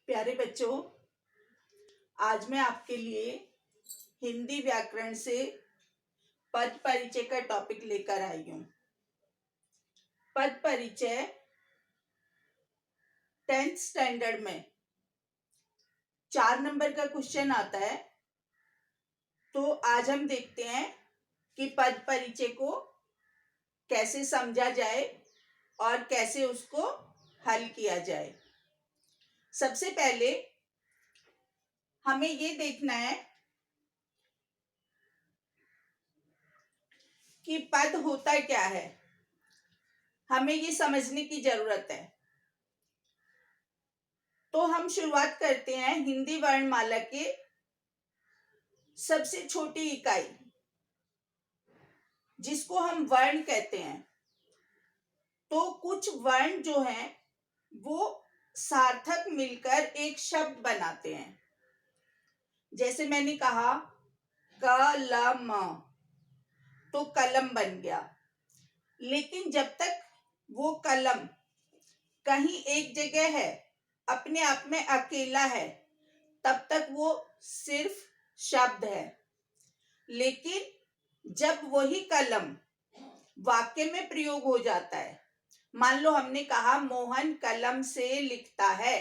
प्यारे बच्चों, आज मैं आपके लिए हिंदी व्याकरण से पद परिचय का टॉपिक लेकर आई हूँ। पद परिचय 10th स्टैंडर्ड में 4 नंबर का क्वेश्चन आता है। तो आज हम देखते हैं कि पद परिचय को कैसे समझा जाए और कैसे उसको हल किया जाए। सबसे पहले हमें ये देखना है कि पद होता क्या है। हमें ये समझने की जरूरत है। तो हम शुरुआत करते हैं हिंदी वर्णमाला के सबसे छोटी इकाई, जिसको हम वर्ण कहते हैं। तो कुछ वर्ण जो हैं वो सार्थक मिलकर एक शब्द बनाते हैं। जैसे मैंने कहा कलम, तो कलम बन गया। लेकिन जब तक वो कलम कहीं एक जगह है, अपने आप में अकेला है, तब तक वो सिर्फ शब्द है। लेकिन जब वही कलम वाक्य में प्रयोग हो जाता है, मान लो हमने कहा मोहन कलम से लिखता है।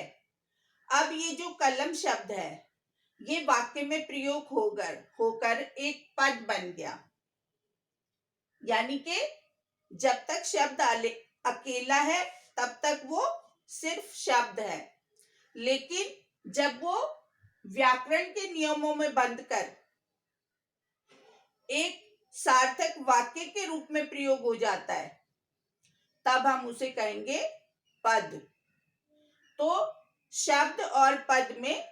अब ये जो कलम शब्द है ये वाक्य में प्रयोग होकर एक पद बन गया। यानी कि जब तक शब्द अकेला है तब तक वो सिर्फ शब्द है। लेकिन जब वो व्याकरण के नियमों में बंधकर एक सार्थक वाक्य के रूप में प्रयोग हो जाता है, तब हम उसे कहेंगे पद। तो शब्द और पद में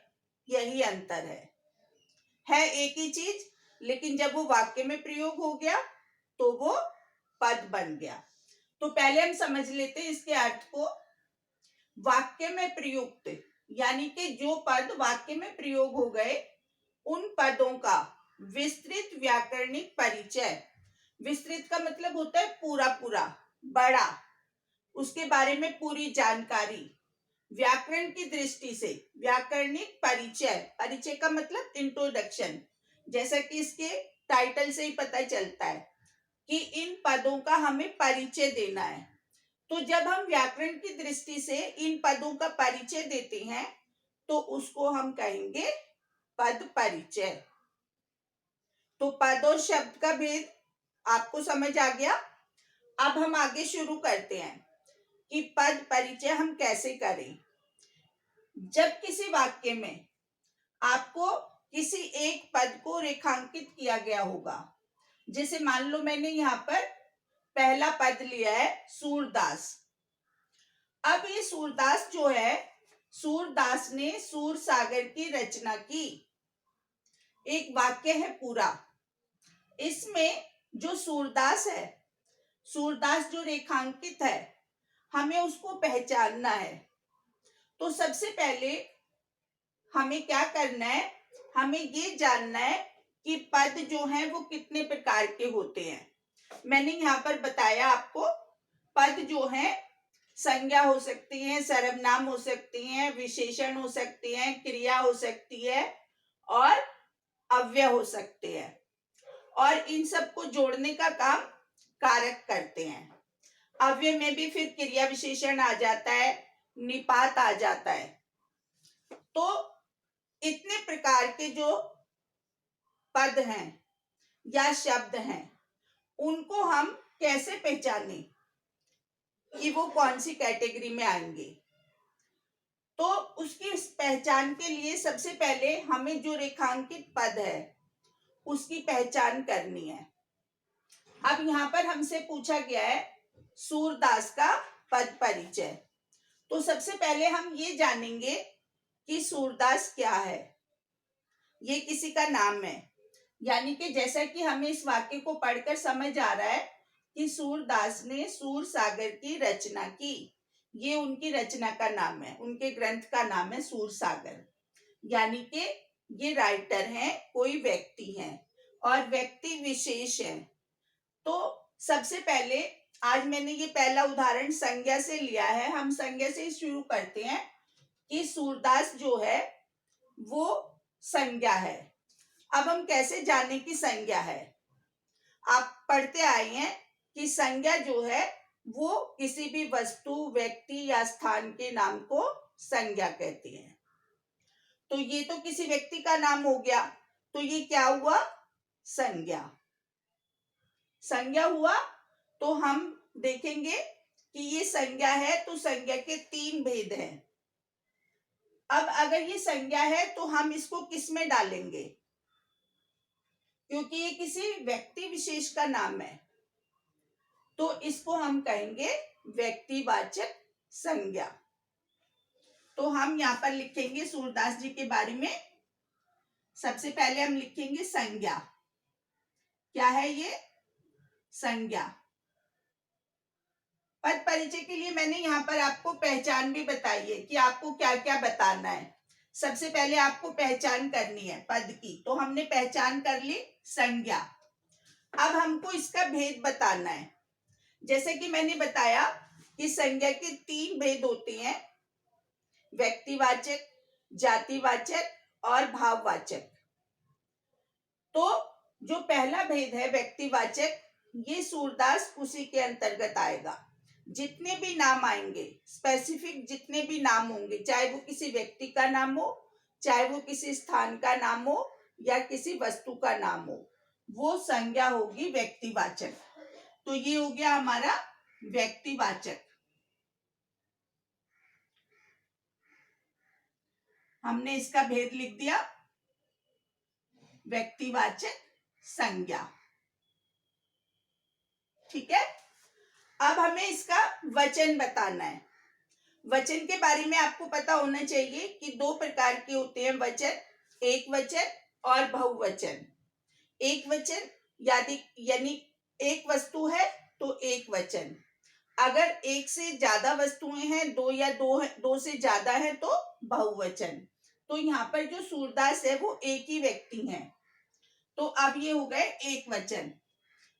यही अंतर है एक ही चीज, लेकिन जब वो वाक्य में प्रयोग हो गया तो वो पद बन गया। तो पहले हम समझ लेते हैं इसके अर्थ को। वाक्य में प्रयुक्त यानी कि जो पद वाक्य में प्रयोग हो गए, उन पदों का विस्तृत व्याकरणिक परिचय। विस्तृत का मतलब होता है पूरा पूरा, बड़ा, उसके बारे में पूरी जानकारी। व्याकरण की दृष्टि से व्याकरणिक परिचय, परिचय का मतलब इंट्रोडक्शन, जैसा कि इसके टाइटल से ही पता चलता है कि इन पदों का हमें परिचय देना है। तो जब हम व्याकरण की दृष्टि से इन पदों का परिचय देते हैं तो उसको हम कहेंगे पद परिचय। तो पद और शब्द का भेद आपको समझ आ गया। अब हम आगे शुरू करते हैं कि पद परिचय हम कैसे करें। जब किसी वाक्य में आपको किसी एक पद को रेखांकित किया गया होगा, जैसे मान लो मैंने यहाँ पर पहला पद लिया है सूरदास। अब ये सूरदास जो है, सूरदास ने सूर सागर की रचना की, एक वाक्य है पूरा। इसमें जो सूरदास है, सूरदास जो रेखांकित है, हमें उसको पहचानना है। तो सबसे पहले हमें क्या करना है, हमें ये जानना है कि पद जो हैं वो कितने प्रकार के होते हैं। मैंने यहाँ पर बताया आपको, पद जो हैं संज्ञा हो सकती है, सर्वनाम हो सकती हैं, विशेषण हो सकती हैं, क्रिया हो सकती है और अव्यय हो सकते हैं। और इन सबको जोड़ने का काम कारक करते हैं। अव्यय में भी फिर क्रिया विशेषण आ जाता है, निपात आ जाता है। तो इतने प्रकार के जो पद हैं या शब्द हैं, उनको हम कैसे पहचानें कि वो कौन सी कैटेगरी में आएंगे। तो उसकी पहचान के लिए सबसे पहले हमें जो रेखांकित पद है उसकी पहचान करनी है। अब यहाँ पर हमसे पूछा गया है सूरदास का पद परिचय। तो सबसे पहले हम ये जानेंगे कि सूरदास क्या है। ये किसी का नाम है, यानी कि जैसा कि हमें इस वाक्य को पढ़कर समझ आ रहा है कि सूरदास ने सूर सागर की रचना की। ये उनकी रचना का नाम है, उनके ग्रंथ का नाम है सूर सागर। यानी कि ये राइटर हैं, कोई व्यक्ति हैं और व्यक्ति विशेष हैं। तो सबसे पहले आज मैंने ये पहला उदाहरण संज्ञा से लिया है, हम संज्ञा से शुरू करते हैं। कि सूरदास जो है वो संज्ञा है। अब हम कैसे जाने की संज्ञा है? आप पढ़ते आए हैं कि संज्ञा जो है वो किसी भी वस्तु, व्यक्ति या स्थान के नाम को संज्ञा कहते हैं। तो ये तो किसी व्यक्ति का नाम हो गया, तो ये क्या हुआ? संज्ञा। संज्ञा हुआ। तो हम देखेंगे कि ये संज्ञा है, तो संज्ञा के 3 भेद हैं। अब अगर ये संज्ञा है तो हम इसको किस में डालेंगे? क्योंकि ये किसी व्यक्ति विशेष का नाम है, तो इसको हम कहेंगे व्यक्तिवाचक संज्ञा। तो हम यहाँ पर लिखेंगे सूरदास जी के बारे में। सबसे पहले हम लिखेंगे संज्ञा। क्या है ये? संज्ञा। पद परिचय के लिए मैंने यहाँ पर आपको पहचान भी बताई है कि आपको क्या क्या बताना है। सबसे पहले आपको पहचान करनी है पद की, तो हमने पहचान कर ली संज्ञा। अब हमको इसका भेद बताना है। जैसे कि मैंने बताया कि संज्ञा के 3 भेद होते हैं, व्यक्तिवाचक, जातिवाचक और भाववाचक। तो जो पहला भेद है व्यक्तिवाचक, ये सूरदास उसी के अंतर्गत आएगा। जितने भी नाम आएंगे, स्पेसिफिक जितने भी नाम होंगे, चाहे वो किसी व्यक्ति का नाम हो, चाहे वो किसी स्थान का नाम हो या किसी वस्तु का नाम हो, वो संज्ञा होगी व्यक्तिवाचक। तो ये हो गया हमारा व्यक्तिवाचक। हमने इसका भेद लिख दिया, व्यक्तिवाचक संज्ञा। ठीक है। अब हमें इसका वचन बताना है। वचन के बारे में आपको पता होना चाहिए कि 2 प्रकार के होते हैं वचन, एक वचन और बहुवचन। एक वचन यानी एक वस्तु है तो एक वचन। अगर एक से ज्यादा वस्तुएं हैं, 2 या 2 से ज्यादा है, तो बहुवचन। तो यहाँ पर जो सूरदास है वो एक ही व्यक्ति है, तो अब ये हो गए एक वचन।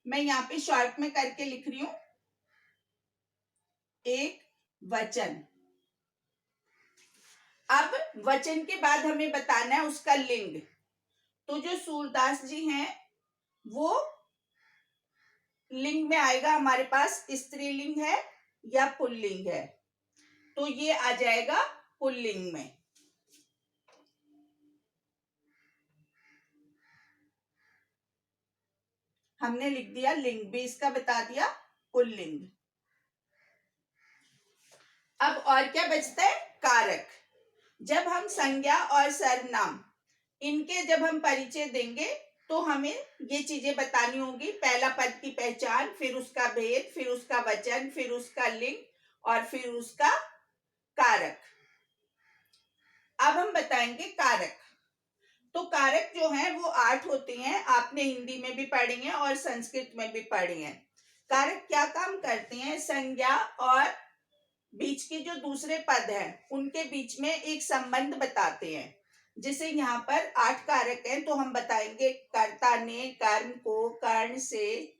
मैं यहाँ पे शॉर्ट में करके लिख रही हूं, एक वचन। अब वचन के बाद हमें बताना है उसका लिंग। तो जो सूरदास जी हैं वो लिंग में आएगा हमारे पास स्त्रीलिंग है या पुल्लिंग है, तो ये आ जाएगा पुल्लिंग में। हमने लिख दिया लिंग भी, इसका बता दिया पुल्लिंग। अब और क्या बचता है? कारक। जब हम संज्ञा और सर्वनाम इनके जब हम परिचय देंगे तो हमें ये चीजें बतानी होगी। पहला पद की पहचान, फिर उसका भेद, फिर उसका वचन, फिर उसका लिंग और फिर उसका कारक। अब हम बताएंगे कारक। तो कारक जो हैं वो 8 होते हैं। आपने हिंदी में भी पढ़े हैं और संस्कृत में भी पढ़े हैं। कारक क्या काम करते हैं? संज्ञा और बीच के जो दूसरे पद हैं उनके बीच में एक संबंध बताते हैं। जैसे यहाँ पर 8 कारक हैं, तो हम बताएंगे कर्ता ने कर्म को कर्ण से,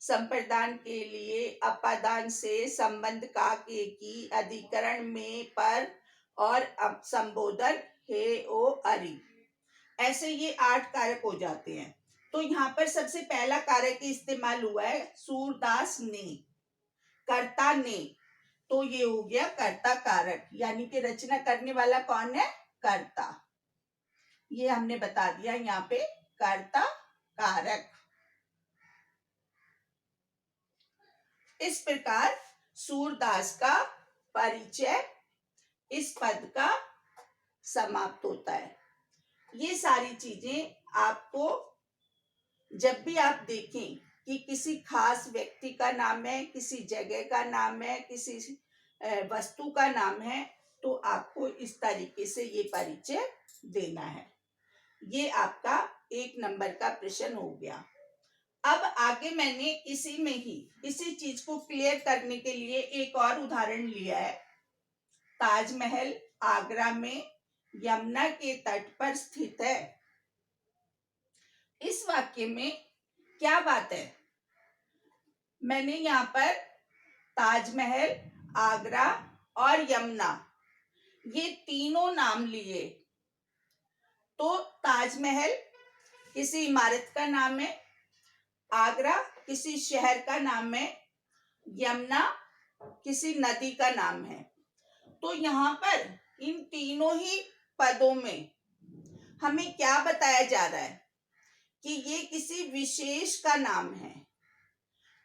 संप्रदान के लिए, अपादान से, संबंध का के की, अधिकरण में पर और संबोधन हे ओ अरि। ऐसे ये 8 कारक हो जाते हैं। तो यहाँ पर सबसे पहला कारक इस्तेमाल हुआ है सूरदास ने, कर्ता ने। तो ये हो गया कर्ता कारक, यानी कि रचना करने वाला कौन है? कर्ता। ये हमने बता दिया यहाँ पे कर्ता कारक। इस प्रकार सूरदास का परिचय इस पद का समाप्त होता है। ये सारी चीजें आपको जब भी आप देखें कि किसी खास व्यक्ति का नाम है, किसी जगह का नाम है, किसी वस्तु का नाम है, तो आपको इस तरीके से ये परिचय देना है। ये आपका 1 नंबर का प्रश्न हो गया। अब आगे मैंने इसी में ही इसी चीज को क्लियर करने के लिए एक और उदाहरण लिया है। ताजमहल आगरा में यमुना के तट पर स्थित है। इस वाक्य में क्या बात है? मैंने यहाँ पर ताजमहल, आगरा और यमुना, ये तीनों नाम लिए तो ताजमहल किसी इमारत का नाम है, आगरा किसी शहर का नाम है, यमुना किसी नदी का नाम है। तो यहाँ पर इन तीनों ही पदों में हमें क्या बताया जा रहा है कि ये किसी विशेष का नाम है।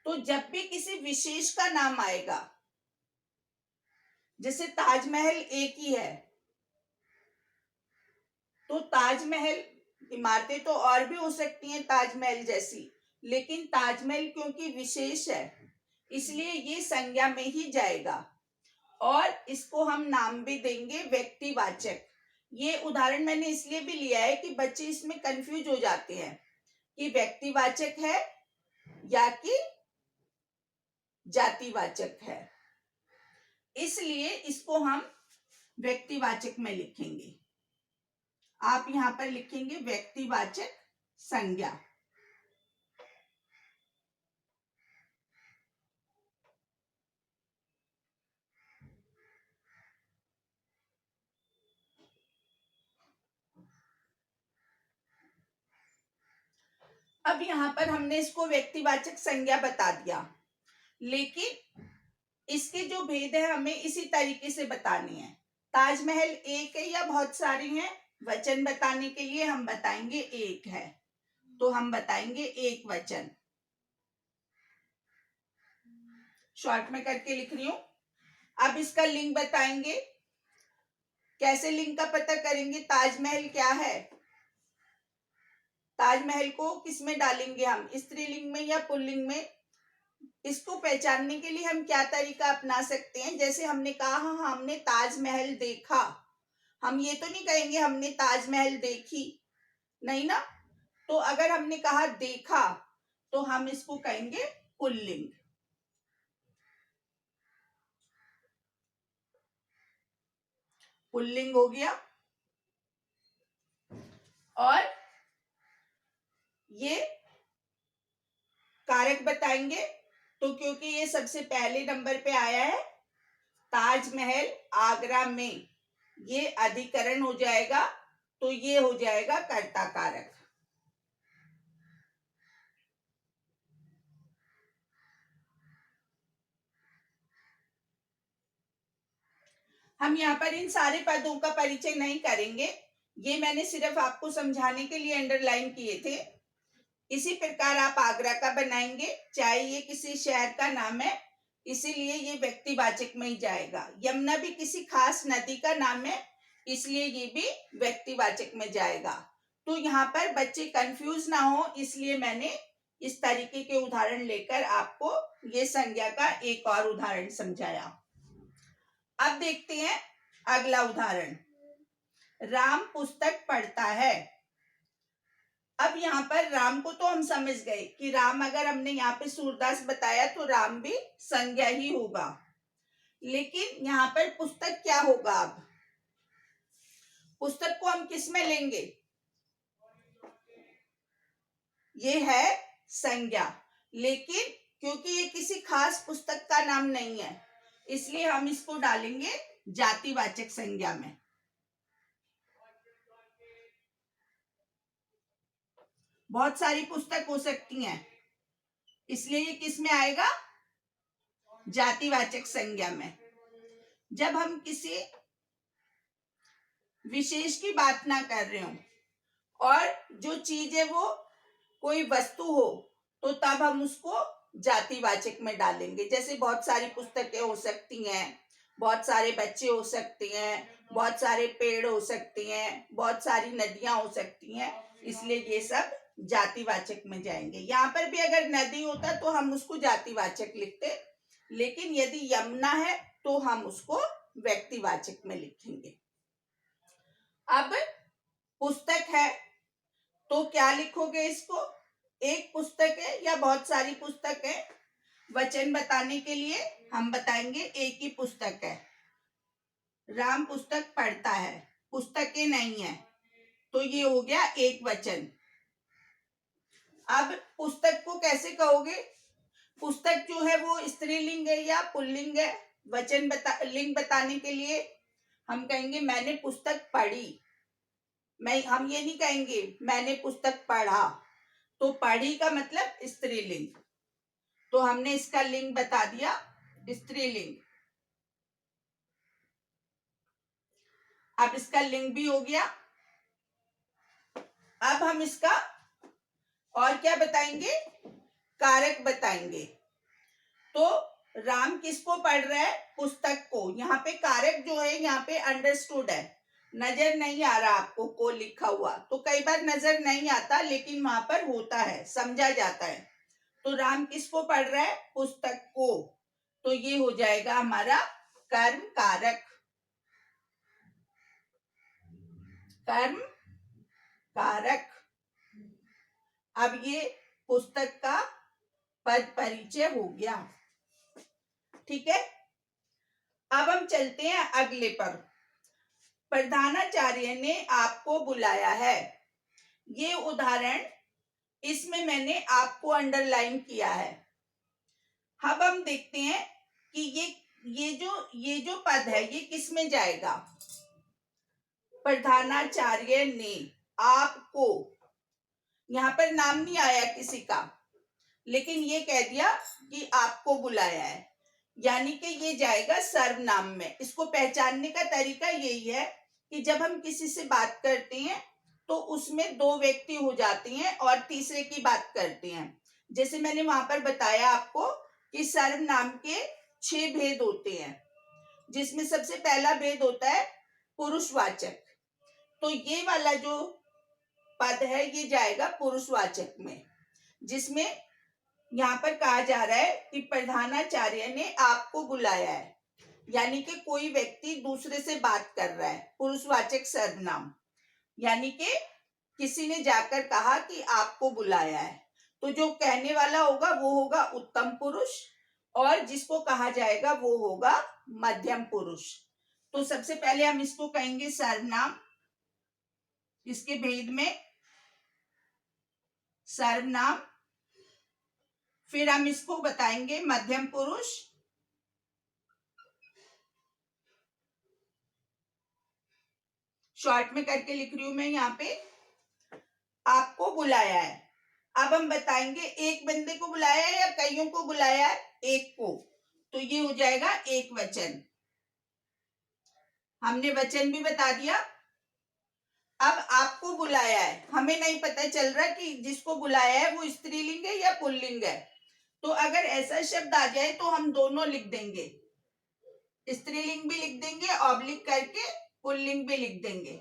तो जब भी किसी विशेष का नाम आएगा, जैसे ताजमहल एक ही है, तो ताजमहल, इमारतें तो और भी हो सकती हैं ताजमहल जैसी, लेकिन ताजमहल क्योंकि विशेष है इसलिए ये संज्ञा में ही जाएगा और इसको हम नाम भी देंगे व्यक्तिवाचक। ये उदाहरण मैंने इसलिए भी लिया है कि बच्चे इसमें कंफ्यूज हो जाते हैं कि व्यक्तिवाचक है या कि जातिवाचक है, इसलिए इसको हम व्यक्तिवाचक में लिखेंगे। आप यहां पर लिखेंगे व्यक्तिवाचक संज्ञा। अब यहां पर हमने इसको व्यक्तिवाचक संज्ञा बता दिया, लेकिन इसके जो भेद है हमें इसी तरीके से बताने हैं। ताजमहल एक है या बहुत सारे हैं? वचन बताने के लिए हम बताएंगे एक है, तो हम बताएंगे एक वचन। शॉर्ट में करके लिख रही हूं। अब इसका लिंग बताएंगे। कैसे लिंग का पता करेंगे? ताजमहल क्या है? ताजमहल को किस में डालेंगे हम, स्त्रीलिंग में या पुल्लिंग में? इसको पहचानने के लिए हम क्या तरीका अपना सकते हैं? जैसे हमने कहा हाँ हमने ताजमहल देखा, हम ये तो नहीं कहेंगे हमने ताजमहल देखी, नहीं ना। तो अगर हमने कहा देखा तो हम इसको कहेंगे पुल्लिंग। पुल्लिंग हो गया। और ये कारक बताएंगे, तो क्योंकि ये सबसे पहले नंबर पे आया है ताजमहल आगरा में, ये अधिकरण हो जाएगा, तो ये हो जाएगा कर्ता कारक। हम यहाँ पर इन सारे पदों का परिचय नहीं करेंगे, ये मैंने सिर्फ आपको समझाने के लिए अंडरलाइन किए थे। इसी प्रकार आप आगरा का बनाएंगे, चाहे ये किसी शहर का नाम है इसीलिए ये व्यक्तिवाचक में ही जाएगा। यमुना भी किसी खास नदी का नाम है इसलिए ये भी व्यक्तिवाचक में जाएगा। तो यहाँ पर बच्चे कंफ्यूज ना हो इसलिए मैंने इस तरीके के उदाहरण लेकर आपको ये संज्ञा का एक और उदाहरण समझाया। अब देखते हैं अगला उदाहरण। राम पुस्तक पढ़ता है। अब यहाँ पर राम को तो हम समझ गए कि राम, अगर हमने यहाँ पे सूरदास बताया तो राम भी संज्ञा ही होगा, लेकिन यहाँ पर पुस्तक क्या होगा? अब पुस्तक को हम किस में लेंगे? ये है संज्ञा, लेकिन क्योंकि ये किसी खास पुस्तक का नाम नहीं है इसलिए हम इसको डालेंगे जातिवाचक संज्ञा में। बहुत सारी पुस्तक हो सकती हैं इसलिए ये किस में आएगा? जातिवाचक संज्ञा में। जब हम किसी विशेष की बात ना कर रहे हो और जो चीज है वो कोई वस्तु हो तो तब हम उसको जातिवाचक में डालेंगे। जैसे बहुत सारी पुस्तकें हो सकती हैं, बहुत सारे बच्चे हो सकते हैं, बहुत सारे पेड़ हो सकते हैं, बहुत सारी नदियां हो सकती हैं, इसलिए ये सब जातिवाचक में जाएंगे। यहाँ पर भी अगर नदी होता तो हम उसको जातिवाचक लिखते, लेकिन यदि यमुना है तो हम उसको व्यक्तिवाचक में लिखेंगे। अब पुस्तक है तो क्या लिखोगे इसको? एक पुस्तक है या बहुत सारी पुस्तक है? वचन बताने के लिए हम बताएंगे एक ही पुस्तक है। राम पुस्तक पढ़ता है, पुस्तकें नहीं है, तो ये हो गया एक वचन। अब पुस्तक को कैसे कहोगे? पुस्तक जो है वो स्त्रीलिंग है या पुल्लिंग है? लिंग बताने के लिए हम कहेंगे मैंने पुस्तक पढ़ी। हम ये नहीं कहेंगे मैंने पुस्तक पढ़ा। तो पढ़ी का मतलब स्त्रीलिंग, तो हमने इसका लिंग बता दिया स्त्रीलिंग। अब इसका लिंग भी हो गया। अब हम इसका और क्या बताएंगे, कारक बताएंगे। तो राम किसको पढ़ रहा है, पुस्तक को। यहाँ पे कारक जो है यहाँ पे अंडरस्टूड है, नजर नहीं आ रहा आपको को लिखा हुआ, तो कई बार नजर नहीं आता लेकिन वहां पर होता है, समझा जाता है। तो राम किसको पढ़ रहा है, पुस्तक को। तो ये हो जाएगा हमारा कर्म कारक। कर्म कारक। अब ये पुस्तक का पद परिचय हो गया। ठीक है, अब हम चलते हैं अगले पर। प्रधानाचार्य ने आपको बुलाया है। ये उदाहरण, इसमें मैंने आपको अंडरलाइन किया है। अब हम देखते हैं कि ये जो पद है ये किस में जाएगा। प्रधानाचार्य ने आपको, यहाँ पर नाम नहीं आया किसी का, लेकिन ये कह दिया कि आपको बुलाया है, यानी कि ये जाएगा सर्वनाम में। इसको पहचानने का तरीका यही है कि जब हम किसी से बात करते हैं तो उसमें दो व्यक्ति हो जाते हैं और तीसरे की बात करते हैं। जैसे मैंने वहां पर बताया आपको कि सर्वनाम के 6 भेद होते हैं, जिसमें सबसे पहला भेद होता है पुरुषवाचक। तो ये वाला जो पद है ये जाएगा पुरुषवाचक में, जिसमें यहाँ पर कहा जा रहा है कि प्रधानाचार्य ने आपको बुलाया है, यानी कि कोई व्यक्ति दूसरे से बात कर रहा है। पुरुषवाचक सर्वनाम, यानी कि किसी ने जाकर कहा कि आपको बुलाया है, तो जो कहने वाला होगा वो होगा उत्तम पुरुष, और जिसको कहा जाएगा वो होगा मध्यम पुरुष। तो सबसे पहले हम इसको कहेंगे सर्वनाम, इसके भेद में सर्वनाम, फिर हम इसको बताएंगे मध्यम पुरुष, शॉर्ट में करके लिख रही हूं मैं यहाँ पे, आपको बुलाया है। अब हम बताएंगे एक बंदे को बुलाया है या कईयों को बुलाया है, एक को, तो ये हो जाएगा एक वचन। हमने वचन भी बता दिया। अब आपको बुलाया है, हमें नहीं पता चल रहा कि जिसको बुलाया है वो स्त्रीलिंग है या पुल्लिंग है, तो अगर ऐसा शब्द आ जाए तो हम दोनों लिख देंगे, स्त्रीलिंग भी लिख देंगे ऑब्लिक करके, पुल्लिंग भी लिख देंगे।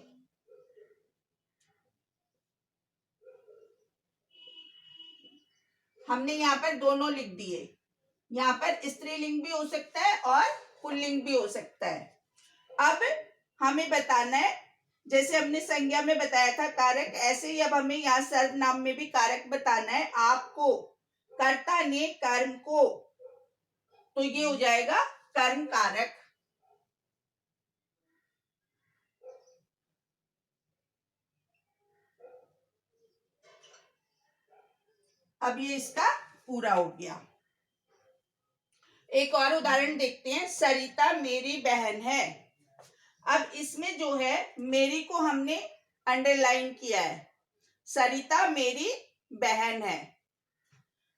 हमने यहाँ पर दोनों लिख दिए, यहाँ पर स्त्रीलिंग भी हो सकता है और पुल्लिंग भी हो सकता है। अब हमें बताना है, जैसे हमने संज्ञा में बताया था कारक, ऐसे ही अब हमें यहाँ सर्वनाम में भी कारक बताना है। आपको, कर्ता ने कर्म को, तो ये हो जाएगा कर्म कारक। अब ये इसका पूरा हो गया। एक और उदाहरण देखते हैं। सरिता मेरी बहन है। अब इसमें जो है मेरी को हमने अंडरलाइन किया है, सरिता मेरी बहन है।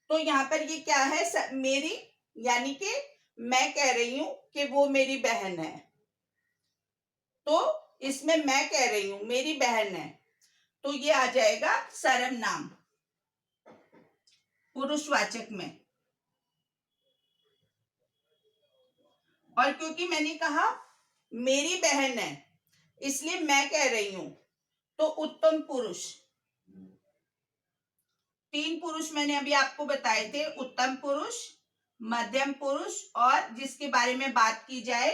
तो यहाँ पर ये क्या है, मेरी, यानी कि मैं कह रही हूं कि वो मेरी बहन है, तो इसमें मैं कह रही हूं मेरी बहन है, तो ये आ जाएगा सर्वनाम पुरुषवाचक में। और क्योंकि मैंने कहा मेरी बहन है इसलिए मैं कह रही हूं, तो उत्तम पुरुष। 3 पुरुष मैंने अभी आपको बताए थे, उत्तम पुरुष, मध्यम पुरुष, और जिसके बारे में बात की जाए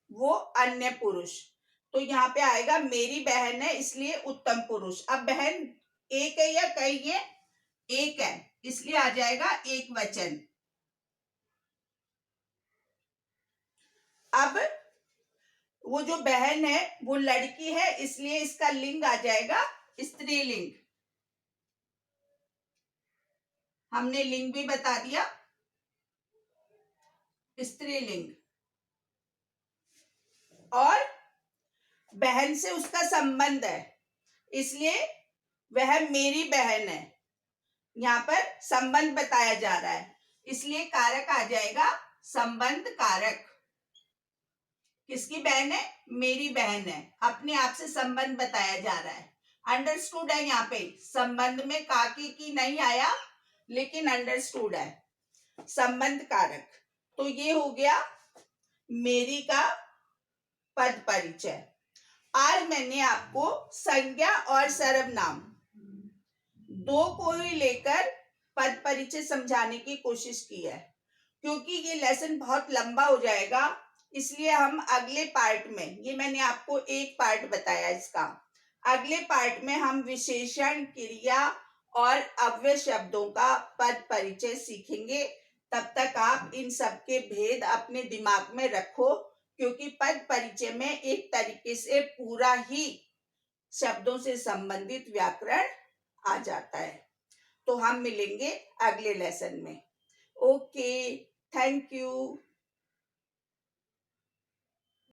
वो अन्य पुरुष। तो यहाँ पे आएगा मेरी बहन है इसलिए उत्तम पुरुष। अब बहन एक है या कई है, एक है, इसलिए आ जाएगा एक वचन। अब वो जो बहन है वो लड़की है इसलिए इसका लिंग आ जाएगा स्त्रीलिंग। हमने लिंग भी बता दिया, स्त्रीलिंग। और बहन से उसका संबंध है, इसलिए वह मेरी बहन है। यहाँ पर संबंध बताया जा रहा है, इसलिए कारक आ जाएगा संबंध कारक। किसकी बहन है? मेरी बहन है। अपने आप से संबंध बताया जा रहा है। अंडरस्टूड है, यहाँ पे संबंध में काकी की नहीं आया, लेकिन अंडरस्टूड है संबंध कारक। तो ये हो गया मेरी का पद परिचय। आज मैंने आपको संज्ञा और सर्वनाम दो को ही लेकर पद परिचय समझाने की कोशिश की है। क्योंकि ये लेसन बहुत लंबा हो जाएगा, इसलिए हम अगले पार्ट में, ये मैंने आपको एक पार्ट बताया इसका, अगले पार्ट में हम विशेषण, क्रिया और अव्यय शब्दों का पद परिचय सीखेंगे। तब तक आप इन सब के भेद अपने दिमाग में रखो, क्योंकि पद परिचय में एक तरीके से पूरा ही शब्दों से संबंधित व्याकरण आ जाता है। तो हम मिलेंगे अगले लेसन में। Okay, thank you.